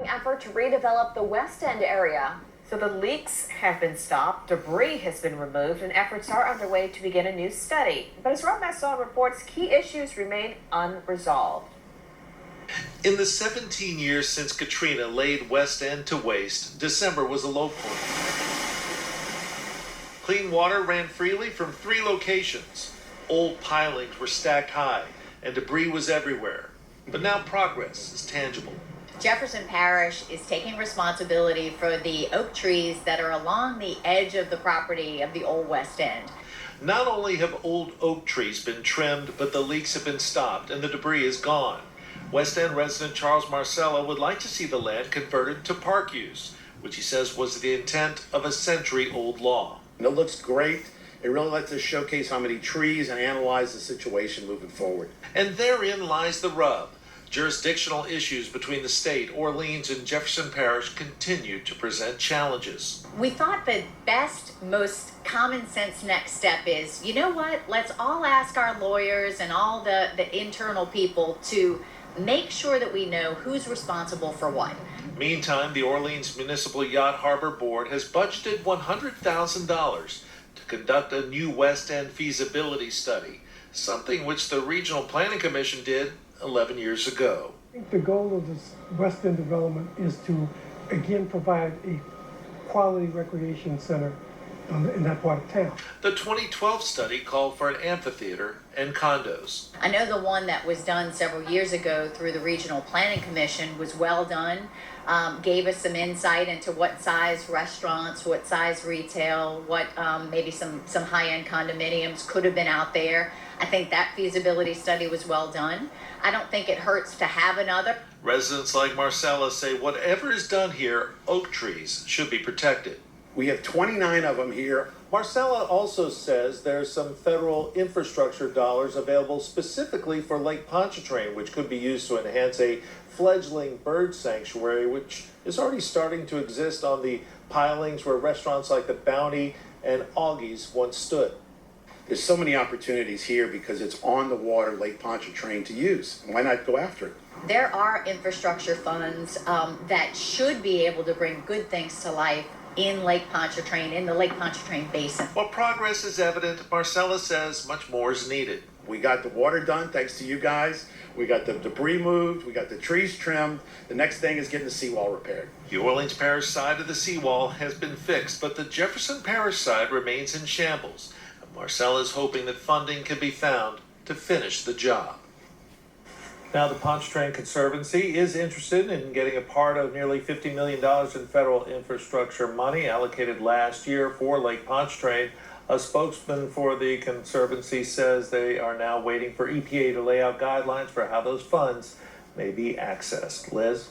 effort to redevelop the West End area. So the leaks have been stopped, debris has been removed, and efforts are underway to begin a new study. But as Rob Marsala reports, key issues remain unresolved. In the 17 years since Katrina laid West End to waste, December was a low point. Clean water ran freely from 3 locations. Old pilings were stacked high, and debris was everywhere. But now progress is tangible. Jefferson Parish is taking responsibility for the oak trees that are along the edge of the property of the old West End. Not only have old oak trees been trimmed, but the leaks have been stopped and the debris is gone. West End resident Charles Marsala would like to see the land converted to park use, which he says was the intent of a century-old law. And it looks great. It really lets us showcase how many trees and analyze the situation moving forward. And therein lies the rub. Jurisdictional issues between the state, Orleans, and Jefferson Parish continue to present challenges. We thought the best, most common sense next step is, you know what, let's all ask our lawyers and all the internal people to make sure that we know who's responsible for what. Meantime, the Orleans Municipal Yacht Harbor Board has budgeted $100,000 to conduct a new West End feasibility study, something which the Regional Planning Commission did 11 years ago. I think the goal of this West End development is to, again, provide a quality recreation center in that part of town. The 2012 study called for an amphitheater and condos. I know the one that was done several years ago through the Regional Planning Commission was well done, gave us some insight into what size restaurants, what size retail, what maybe some high-end condominiums could have been out there. I think that feasibility study was well done. I don't think it hurts to have another. Residents like Marsala say whatever is done here, oak trees should be protected. We have 29 of them here. Marsala also says there's some federal infrastructure dollars available specifically for Lake Pontchartrain, which could be used to enhance a fledgling bird sanctuary, which is already starting to exist on the pilings where restaurants like the Bounty and Augie's once stood. There's so many opportunities here because it's on the water, Lake Pontchartrain, to use. Why not go after it? There are infrastructure funds that should be able to bring good things to life in Lake Pontchartrain, in the Lake Pontchartrain Basin. While progress is evident, Marsala says much more is needed. We got the water done thanks to you guys. We got the debris moved. We got the trees trimmed. The next thing is getting the seawall repaired. The Orleans Parish side of the seawall has been fixed, but the Jefferson Parish side remains in shambles. Marsala is hoping that funding can be found to finish the job. Now, the Pontchartrain Conservancy is interested in getting a part of nearly $50 million in federal infrastructure money allocated last year for Lake Pontchartrain. A spokesman for the Conservancy says they are now waiting for EPA to lay out guidelines for how those funds may be accessed. Liz?